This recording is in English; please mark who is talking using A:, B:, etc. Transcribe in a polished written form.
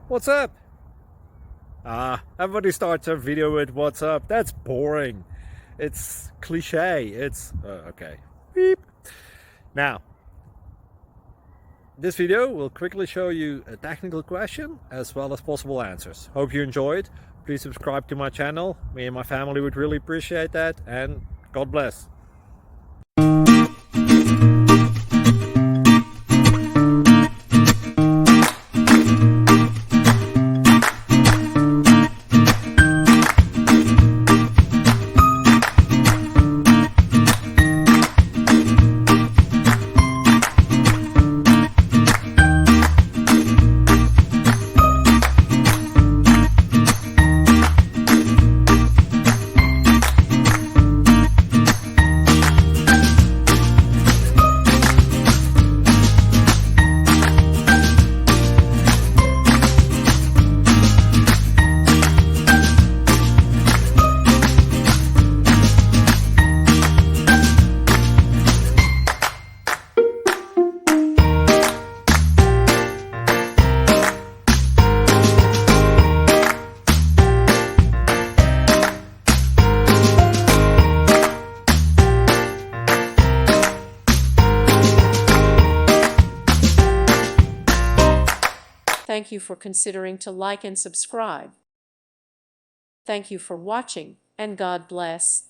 A: What's up? Everybody starts their video with what's up. That's boring. It's cliche. It's okay. Beep. Now, this video will quickly show you a technical question as well as possible answers. Hope you enjoyed. Please subscribe to my channel. Me and my family would really appreciate that, and God bless.
B: Thank you for considering to like and subscribe. Thank you for watching, and God bless.